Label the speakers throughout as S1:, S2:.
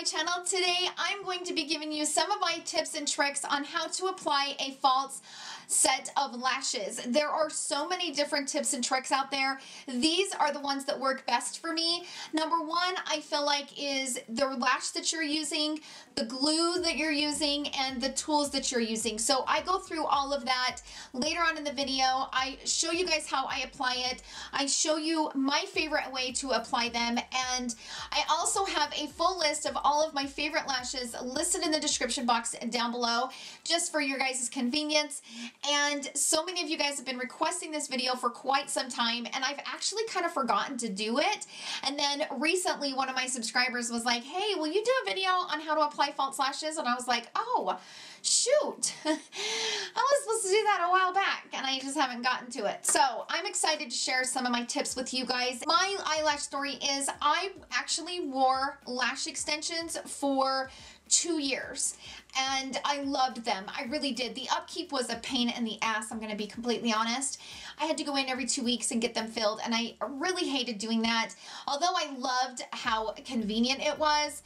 S1: channel. Today I'm going to be giving you some of my tips and tricks on how to apply a false set of lashes. There are so many different tips and tricks out there. These are the ones that work best for me. Number one, I feel like, is the lash that you're using, the glue that you're using, and the tools that you're using. So I go through all of that later on in the video. I show you guys how I apply it. I show you my favorite way to apply them, and I also have a full list of all of my favorite lashes listed in the description box down below, just for your guys' convenience. And so many of you guys have been requesting this video for quite some time, and I've actually kind of forgotten to do it. And then recently one of my subscribers was like, hey, will you do a video on how to apply false lashes? And I was like, oh, shoot. I was supposed to do that a while back, and I just haven't gotten to it. So I'm excited to share some of my tips with you guys. My eyelash story is I actually wore lash extensions for 2 years, and I loved them. I really did. The upkeep was a pain in the ass, I'm going to be completely honest. I had to go in every 2 weeks and get them filled, and I really hated doing that. Although I loved how convenient it was,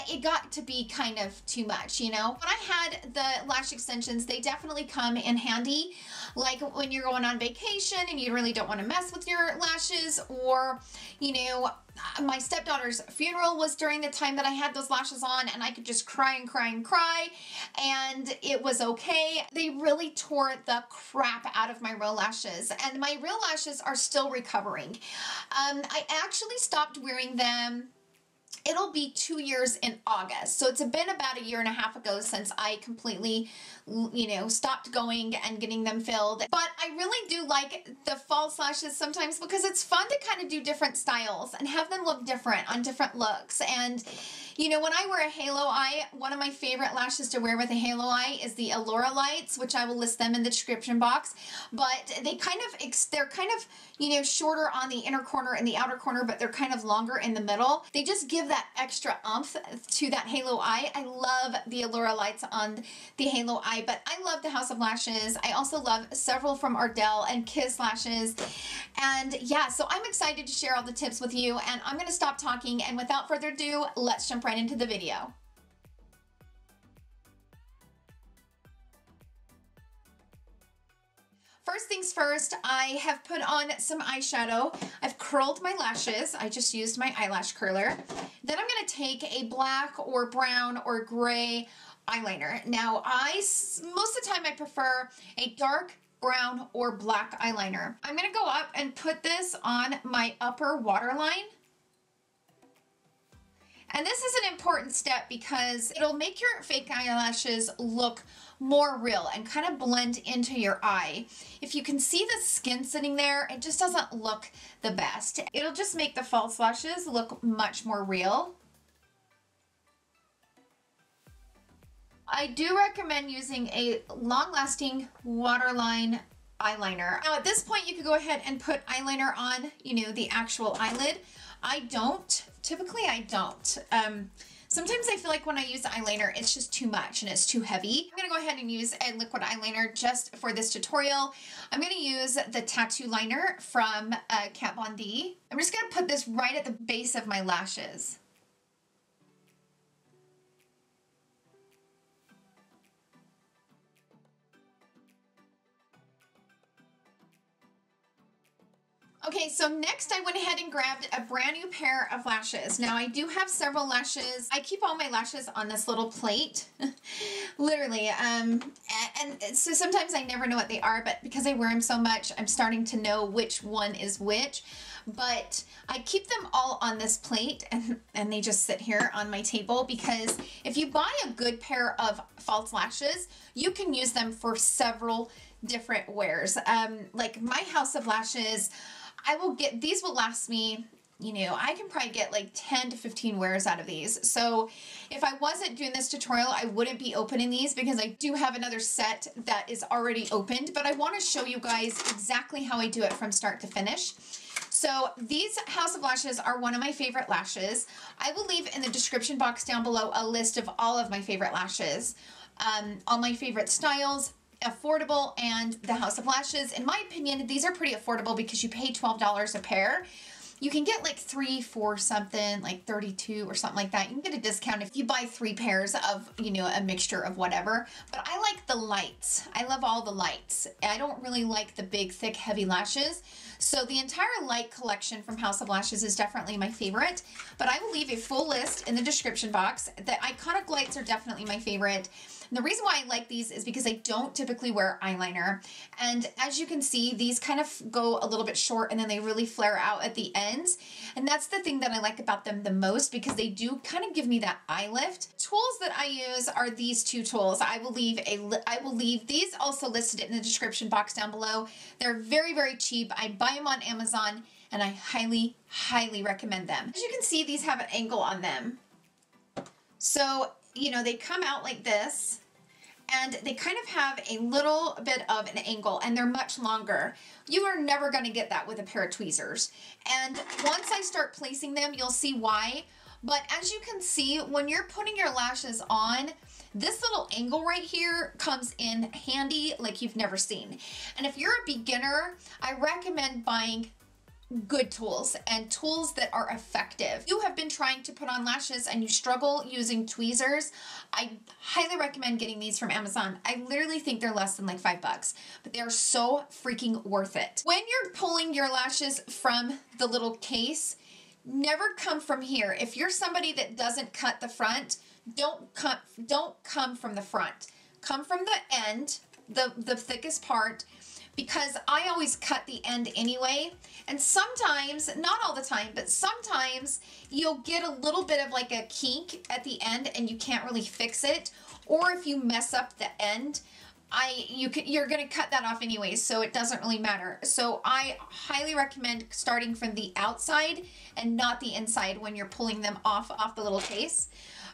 S1: it got to be kind of too much, you know. When I had the lash extensions, they definitely come in handy, like when you're going on vacation and you really don't want to mess with your lashes, or, you know, my stepdaughter's funeral was during the time that I had those lashes on, and I could just cry and cry and cry, and it was okay. They really tore the crap out of my real lashes, and my real lashes are still recovering. I actually stopped wearing them. It'll be 2 years in August. So it's been about 1.5 years ago since I completely, you know, stopped going and getting them filled. But I really do like the false lashes sometimes because it's fun to kind of do different styles and have them look different on different looks. And, you know, when I wear a halo eye, one of my favorite lashes to wear with a halo eye is the Allura Lites, which I will list them in the description box. But they're kind of, you know, shorter on the inner corner and the outer corner, but they're kind of longer in the middle. They just give that extra oomph to that halo eye. I love the Allura Lites on the halo eye, but I love the House of Lashes. I also love several from Ardell and Kiss Lashes. And yeah, so I'm excited to share all the tips with you, and I'm going to stop talking, and without further ado, let's jump right into the video. First things first, I have put on some eyeshadow. I've curled my lashes. I just used my eyelash curler. Then I'm going to take a black or brown or gray eyeliner. Now, most of the time I prefer a dark brown or black eyeliner. I'm going to go up and put this on my upper waterline. And this is an important step because it'll make your fake eyelashes look more real and kind of blend into your eye. If you can see the skin sitting there, it just doesn't look the best. It'll just make the false lashes look much more real. I do recommend using a long-lasting waterline eyeliner. Now at this point you could go ahead and put eyeliner on, you know, the actual eyelid. I don't. Typically I don't. Sometimes I feel like when I use eyeliner, it's just too much and it's too heavy. I'm going to go ahead and use a liquid eyeliner just for this tutorial. I'm going to use the Tattoo Liner from Kat Von D. I'm just going to put this right at the base of my lashes. Okay, so next I went ahead and grabbed a brand new pair of lashes. Now I do have several lashes. I keep all my lashes on this little plate, literally. And so sometimes I never know what they are, but because I wear them so much, I'm starting to know which one is which. But I keep them all on this plate, and they just sit here on my table, because if you buy a good pair of false lashes, you can use them for several different wears. Like my House of Lashes, these will last me, you know, I can probably get like 10 to 15 wears out of these. So if I wasn't doing this tutorial, I wouldn't be opening these, because I do have another set that is already opened, but I want to show you guys exactly how I do it from start to finish. So these House of Lashes are one of my favorite lashes. I will leave in the description box down below a list of all of my favorite lashes, all my favorite styles, affordable, and the House of Lashes. In my opinion, these are pretty affordable because you pay $12 a pair. you can get like 3 for something, like 32 or something like that. You can get a discount if you buy 3 pairs of, you know, a mixture of whatever. But I like the lights. I love all the lights. I don't really like the big, thick, heavy lashes. So the entire light collection from House of Lashes is definitely my favorite, but I will leave a full list in the description box. The iconic lights are definitely my favorite. And the reason why I like these is because I don't typically wear eyeliner. And as you can see, these kind of go a little bit short and then they really flare out at the ends. And that's the thing that I like about them the most, because they do kind of give me that eye lift. Tools that I use are these 2 tools. I will leave these also listed in the description box down below. They're very, very cheap. I buy them on Amazon and I highly, highly recommend them. As you can see, these have an angle on them. So, you know, they come out like this and they kind of have a little bit of an angle and they're much longer. You are never going to get that with a pair of tweezers. And once I start placing them, you'll see why. But as you can see, when you're putting your lashes on, this little angle right here comes in handy like you've never seen. And if you're a beginner, I recommend buying good tools and tools that are effective. You have been trying to put on lashes and you struggle using tweezers, I highly recommend getting these from Amazon. I literally think they're less than like $5, but they are so freaking worth it. When you're pulling your lashes from the little case, never come from here. If you're somebody that doesn't cut the front, don't come from the front. Come from the end, the thickest part, because I always cut the end anyway. And sometimes, not all the time, but sometimes you'll get a little bit of like a kink at the end and you can't really fix it. Or if you mess up the end, you're gonna cut that off anyway, so it doesn't really matter. So I highly recommend starting from the outside and not the inside when you're pulling them off the little case.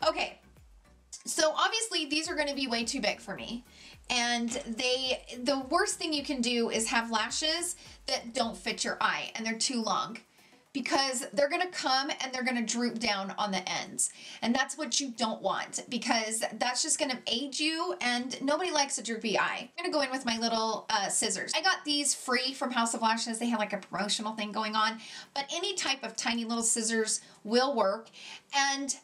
S1: Okay, so obviously these are gonna be way too big for me. And the worst thing you can do is have lashes that don't fit your eye and they're too long, because they're gonna come and they're gonna droop down on the ends. And that's what you don't want, because that's just gonna age you and nobody likes a droopy eye. I'm gonna go in with my little scissors. I got these free from House of Lashes. They have like a promotional thing going on, but any type of tiny little scissors will work. And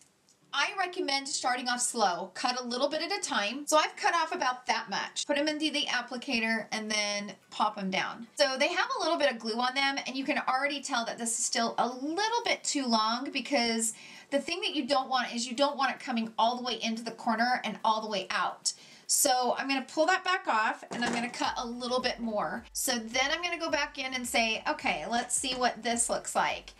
S1: I recommend starting off slow. Cut a little bit at a time. So I've cut off about that much. Put them into the applicator and then pop them down. So they have a little bit of glue on them, and you can already tell that this is still a little bit too long, because the thing that you don't want is you don't want it coming all the way into the corner and all the way out. So I'm going to pull that back off and I'm going to cut a little bit more. So then I'm going to go back in and say, okay, let's see what this looks like.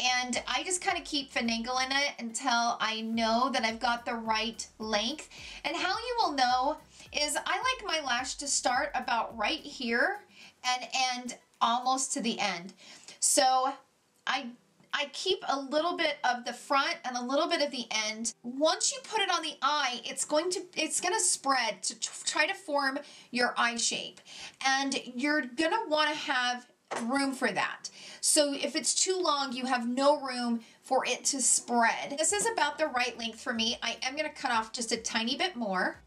S1: And I just kind of keep finagling it until I know that I've got the right length. And how you will know is I like my lash to start about right here and end almost to the end. So I keep a little bit of the front and a little bit of the end. Once you put it on the eye, it's going to spread to try to form your eye shape. And you're going to want to have room for that. So if it's too long, you have no room for it to spread. This is about the right length for me. I am going to cut off just a tiny bit more.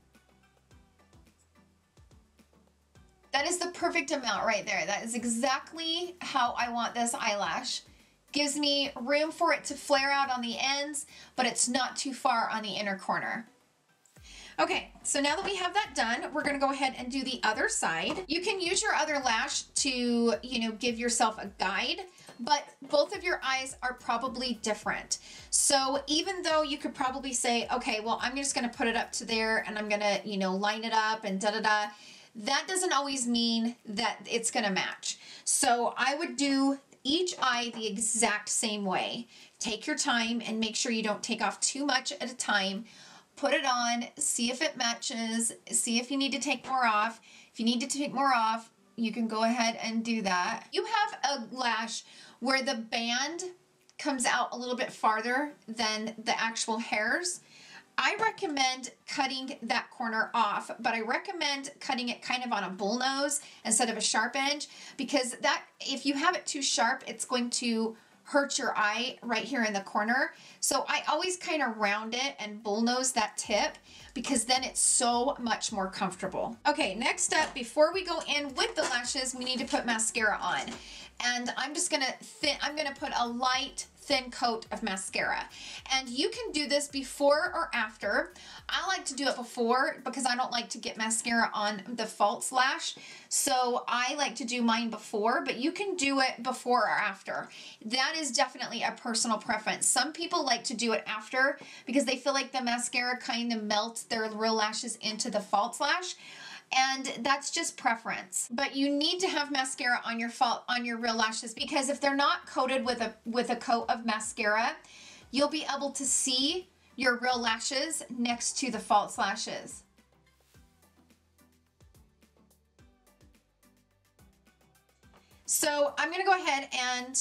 S1: That is the perfect amount right there. That is exactly how I want this eyelash. Gives me room for it to flare out on the ends, but it's not too far on the inner corner. Okay, so now that we have that done, we're gonna go ahead and do the other side. You can use your other lash to, give yourself a guide, but both of your eyes are probably different. So even though you could probably say, okay, well, I'm just gonna put it up to there and I'm gonna, line it up and da-da-da, that doesn't always mean that it's gonna match. So I would do each eye the exact same way. Take your time and make sure you don't take off too much at a time. Put it on, see if it matches, see if you need to take more off. If you need to take more off, you can go ahead and do that. You have a lash where the band comes out a little bit farther than the actual hairs. I recommend cutting that corner off, but I recommend cutting it kind of on a bullnose instead of a sharp edge, because that, if you have it too sharp, it's going to hurt your eye right here in the corner. So I always kind of round it and bullnose that tip because then it's so much more comfortable. Okay, next up, before we go in with the lashes, we need to put mascara on. And I'm just gonna put a light, thin coat of mascara. And you can do this before or after. I like to do it before because I don't like to get mascara on the false lash. So I like to do mine before, but you can do it before or after. That is definitely a personal preference. Some people like to do it after because they feel like the mascara kind of melts their real lashes into the false lash. And that's just preference. But you need to have mascara on your real lashes because if they're not coated with a coat of mascara, you'll be able to see your real lashes next to the false lashes. So I'm gonna go ahead and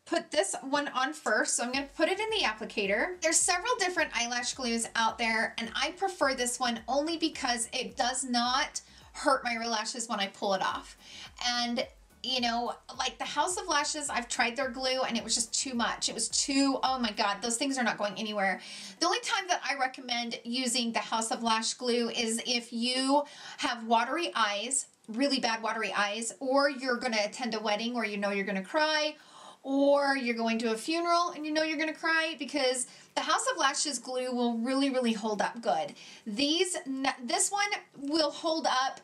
S1: put this one on first. So I'm going to put it in the applicator. There's several different eyelash glues out there, and I prefer this one only because it does not hurt my real lashes when I pull it off. And you know, like the House of Lashes, I've tried their glue and it was just too much. It was too, oh my God, those things are not going anywhere. The only time that I recommend using the House of Lash glue is if you have watery eyes, really bad watery eyes, or you're going to attend a wedding where you know you're going to cry, or you're going to a funeral and you know you're going to cry, because the House of Lashes glue will really, really hold up good. This one will hold up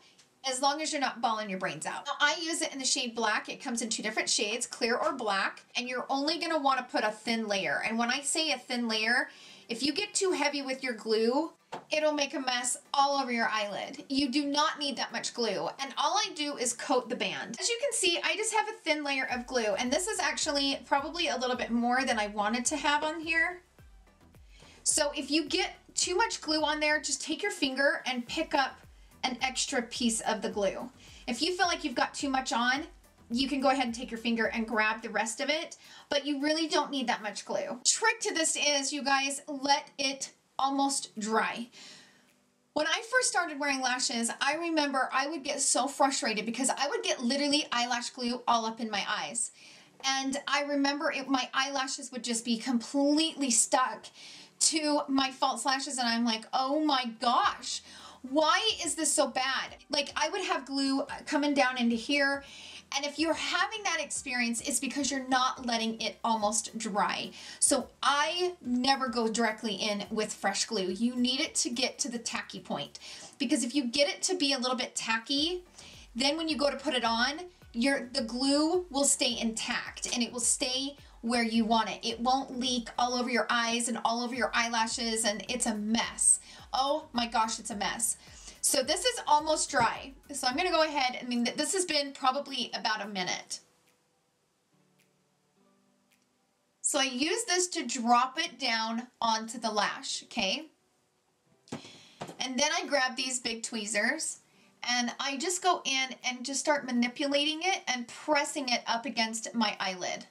S1: as long as you're not bawling your brains out. Now, I use it in the shade black. It comes in 2 different shades, clear or black, and you're only going to want to put a thin layer. And when I say a thin layer, if you get too heavy with your glue, it'll make a mess all over your eyelid. You do not need that much glue. And all I do is coat the band. As you can see, I just have a thin layer of glue. And this is actually probably a little bit more than I wanted to have on here. So if you get too much glue on there, just take your finger and pick up an extra piece of the glue. If you feel like you've got too much on, you can go ahead and take your finger and grab the rest of it, but you really don't need that much glue. Trick to this is, you guys, let it almost dry. When I first started wearing lashes, I remember I would get so frustrated because I would get literally eyelash glue all up in my eyes. And I remember my eyelashes would just be completely stuck to my false lashes, and I'm like, oh my gosh, why is this so bad? Like, I would have glue coming down into here, and if you're having that experience, it's because you're not letting it almost dry. So I never go directly in with fresh glue. You need it to get to the tacky point, because if you get it to be a little bit tacky, then when you go to put it on, the glue will stay intact and it will stay where you want it. It won't leak all over your eyes and all over your eyelashes, and it's a mess. Oh my gosh, it's a mess. So this is almost dry. So I'm gonna go ahead, I mean, this has been probably about a minute. So I use this to drop it down onto the lash, okay? And then I grab these big tweezers and I just go in and just start manipulating it and pressing it up against my eyelid.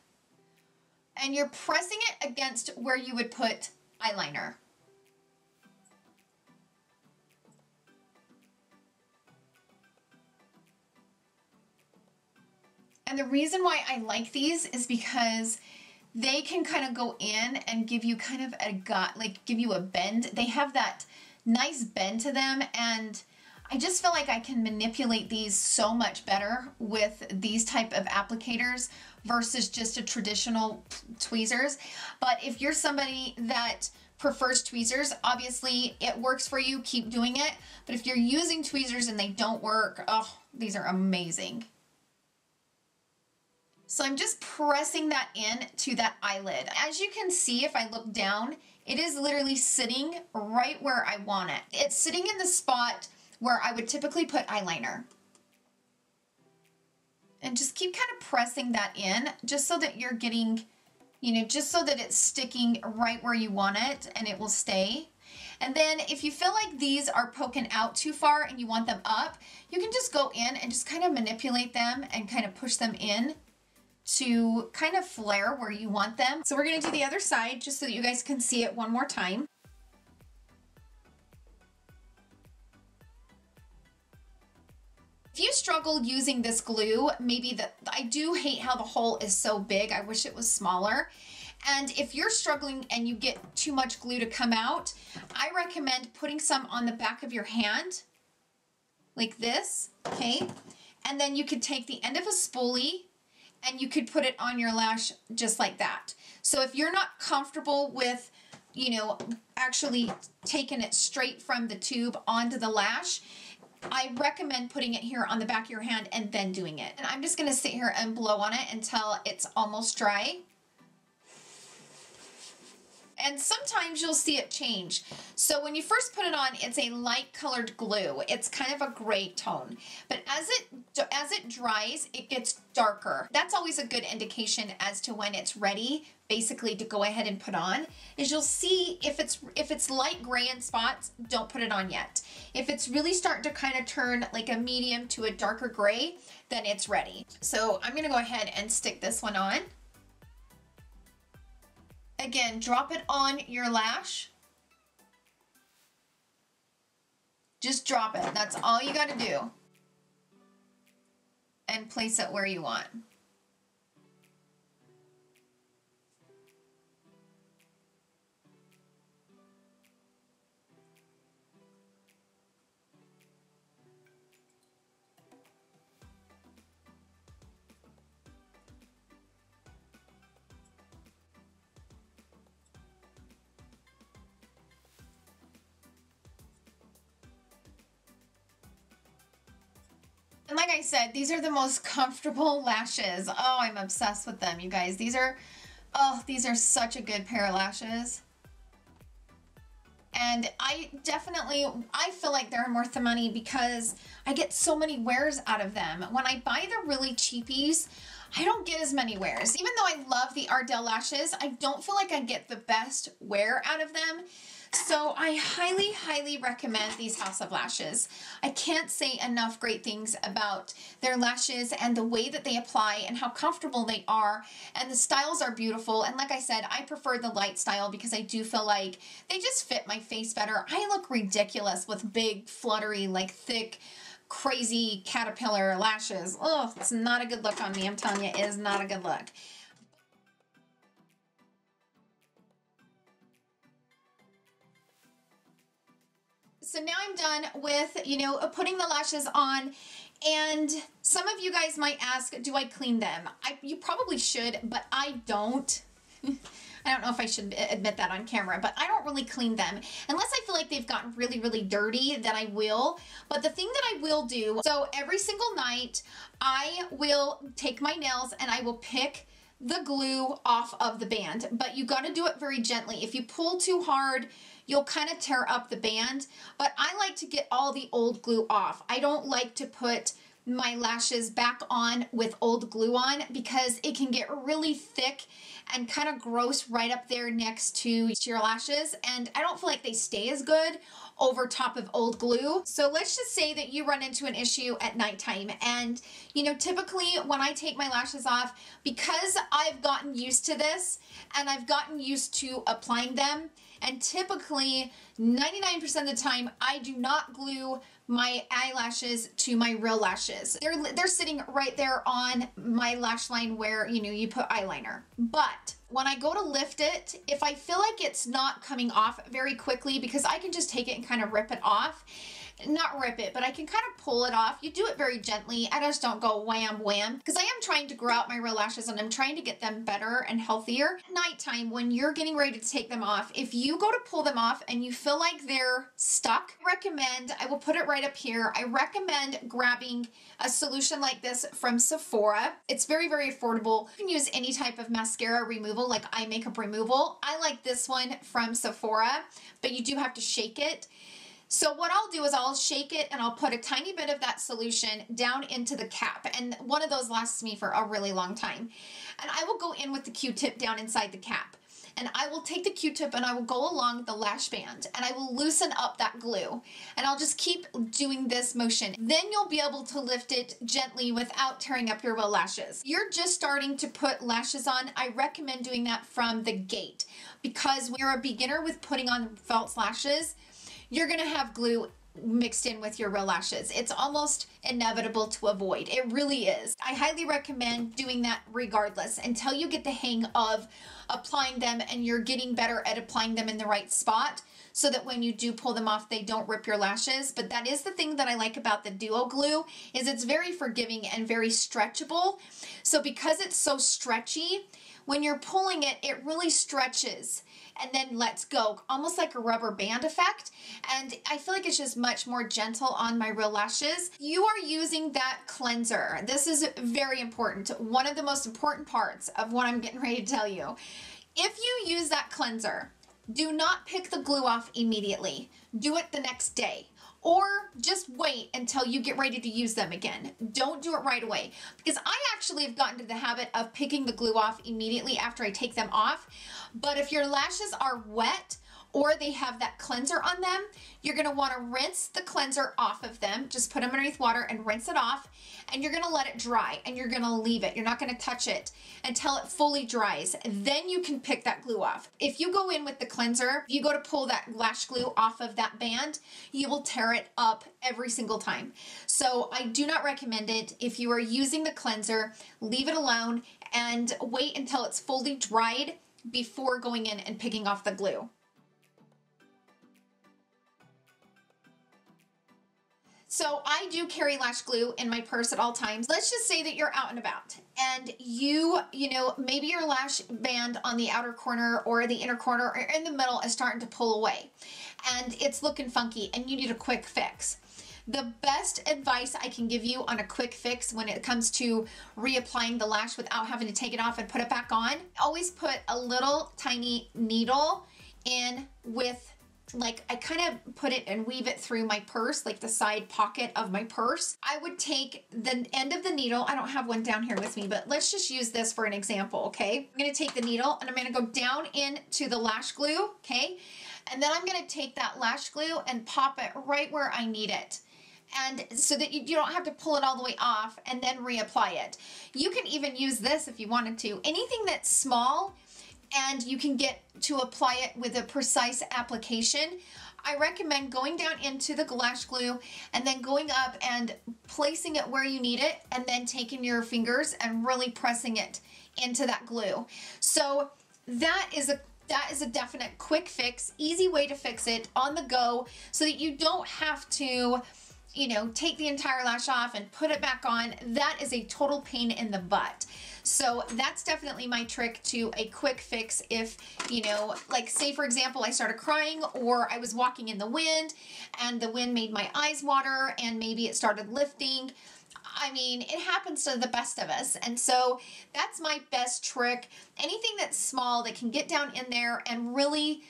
S1: And you're pressing it against where you would put eyeliner. And the reason why I like these is because they can kind of go in and give you kind of give you a bend. They have that nice bend to them, and I just feel like I can manipulate these so much better with these type of applicators versus just a traditional tweezers. But if you're somebody that prefers tweezers, obviously it works for you, keep doing it. But if you're using tweezers and they don't work, oh, these are amazing. So I'm just pressing that in to that eyelid. As you can see, if I look down, it is literally sitting right where I want it. It's sitting in the spot where I would typically put eyeliner. And just keep kind of pressing that in just so that you're getting, you know, just so that it's sticking right where you want it and it will stay. And then if you feel like these are poking out too far and you want them up, you can just go in and just kind of manipulate them and kind of push them in to kind of flare where you want them. So we're gonna do the other side just so that you guys can see it one more time. If If you struggle using this glue, maybe I do hate how the hole is so big. I wish it was smaller. And if you're struggling and you get too much glue to come out, I recommend putting some on the back of your hand, like this, okay? And then you could take the end of a spoolie and you could put it on your lash just like that. So if you're not comfortable with, you know, actually taking it straight from the tube onto the lash, I recommend putting it here on the back of your hand and then doing it. And I'm just gonna sit here and blow on it until it's almost dry. And sometimes you'll see it change. So when you first put it on, it's a light colored glue. It's kind of a gray tone. But as it dries, it gets darker. That's always a good indication as to when it's ready, basically, to go ahead and put on. Is you'll see if it's light gray in spots, don't put it on yet. If it's really starting to kind of turn like a medium to a darker gray, then it's ready. So I'm gonna go ahead and stick this one on. Again, drop it on your lash. Just drop it. That's all you got to do. And place it where you want. And like I said, these are the most comfortable lashes. Oh, I'm obsessed with them, you guys. These are such a good pair of lashes. And I feel like they're worth the money because I get so many wears out of them. When I buy the really cheapies, I don't get as many wears. Even though I love the Ardell lashes, I don't feel like I get the best wear out of them. So I highly, highly recommend these House of Lashes. I can't say enough great things about their lashes and the way that they apply and how comfortable they are, and the styles are beautiful. And like I said, I prefer the light style because I do feel like they just fit my face better. I look ridiculous with big, fluttery, like thick, crazy caterpillar lashes. Oh, it's not a good look on me. I'm telling you, it is not a good look. So now I'm done with, you know, putting the lashes on, and some of you guys might ask, do I clean them? You probably should, but I don't. I don't know if I should admit that on camera, but I don't really clean them unless I feel like they've gotten really, really dirty, then I will. But the thing that I will do, so every single night I will take my nails and I will pick the glue off of the band, but you got to do it very gently. If you pull too hard, you'll kind of tear up the band, but I like to get all the old glue off. I don't like to put my lashes back on with old glue on because it can get really thick and kind of gross right up there next to your lashes, and I don't feel like they stay as good over top of old glue. So let's just say that you run into an issue at nighttime, and you know, typically when I take my lashes off, because I've gotten used to this and I've gotten used to applying them, and typically 99% of the time I do not glue my eyelashes to my real lashes. They're sitting right there on my lash line where, you know, you put eyeliner. But when I go to lift it, if I feel like it's not coming off very quickly, because I can just take it and kind of rip it off, not rip it, but I can kind of pull it off. You do it very gently. I just don't go wham, wham, because I am trying to grow out my real lashes and I'm trying to get them better and healthier. At nighttime, when you're getting ready to take them off, if you go to pull them off and you feel like they're stuck, I will put it right up here. I recommend grabbing a solution like this from Sephora. It's very, very affordable. You can use any type of mascara removal, like eye makeup removal. I like this one from Sephora, but you do have to shake it. So what I'll do is I'll shake it and I'll put a tiny bit of that solution down into the cap, and one of those lasts me for a really long time. And I will go in with the Q-tip down inside the cap, and I will take the Q-tip and I will go along the lash band and I will loosen up that glue, and I'll just keep doing this motion. Then you'll be able to lift it gently without tearing up your real lashes. You're just starting to put lashes on. I recommend doing that from the gate, because when you're a beginner with putting on false lashes, you're gonna have glue mixed in with your real lashes. It's almost inevitable to avoid. It really is. I highly recommend doing that regardless until you get the hang of applying them and you're getting better at applying them in the right spot, so that when you do pull them off, they don't rip your lashes. But that is the thing that I like about the Duo Glue, is it's very forgiving and very stretchable. So because it's so stretchy, when you're pulling it, it really stretches and then lets go, almost like a rubber band effect. And I feel like it's just much more gentle on my real lashes. You are using that cleanser. This is very important. One of the most important parts of what I'm getting ready to tell you. If you use that cleanser, do not pick the glue off immediately. Do it the next day. Or just wait until you get ready to use them again. Don't do it right away. Because I actually have gotten to the habit of picking the glue off immediately after I take them off. But if your lashes are wet or they have that cleanser on them, you're going to want to rinse the cleanser off of them. Just put them underneath water and rinse it off. And you're going to let it dry and you're going to leave it. You're not going to touch it until it fully dries. Then you can pick that glue off. If you go in with the cleanser, if you go to pull that lash glue off of that band, you will tear it up every single time. So I do not recommend it. If you are using the cleanser, leave it alone and wait until it's fully dried before going in and picking off the glue. So I do carry lash glue in my purse at all times. Let's just say that you're out and about and you know, maybe your lash band on the outer corner or the inner corner or in the middle is starting to pull away and it's looking funky and you need a quick fix. The best advice I can give you on a quick fix when it comes to reapplying the lash without having to take it off and put it back on, always put a little tiny needle in with, like, I kind of put it and weave it through my purse, like the side pocket of my purse. I would take the end of the needle. I don't have one down here with me, but let's just use this for an example, okay? I'm going to take the needle and I'm going to go down into the lash glue, okay? And then I'm going to take that lash glue and pop it right where I need it. And so that you don't have to pull it all the way off and then reapply it. You can even use this if you wanted to. Anything that's small and you can get to apply it with a precise application, I recommend going down into the lash glue and then going up and placing it where you need it and then taking your fingers and really pressing it into that glue. So that is a definite quick fix, easy way to fix it on the go so that you don't have to, you know, take the entire lash off and put it back on. That is a total pain in the butt. So that's definitely my trick to a quick fix if, you know, like say for example, I started crying or I was walking in the wind and the wind made my eyes water and maybe it started lifting. I mean, it happens to the best of us. And so that's my best trick. Anything that's small that can get down in there and really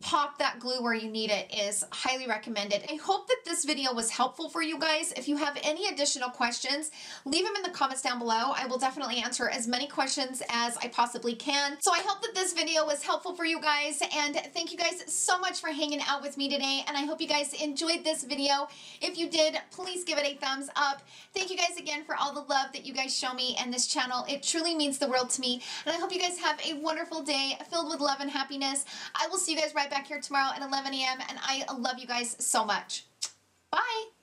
S1: pop that glue where you need it is highly recommended. I hope that this video was helpful for you guys. If you have any additional questions, leave them in the comments down below. I will definitely answer as many questions as I possibly can. So I hope that this video was helpful for you guys, and thank you guys so much for hanging out with me today, and I hope you guys enjoyed this video. If you did, please give it a thumbs up. Thank you guys again for all the love that you guys show me and this channel. It truly means the world to me, and I hope you guys have a wonderful day filled with love and happiness. I will see you guys right back here tomorrow at 11 a.m. and I love you guys so much. Bye.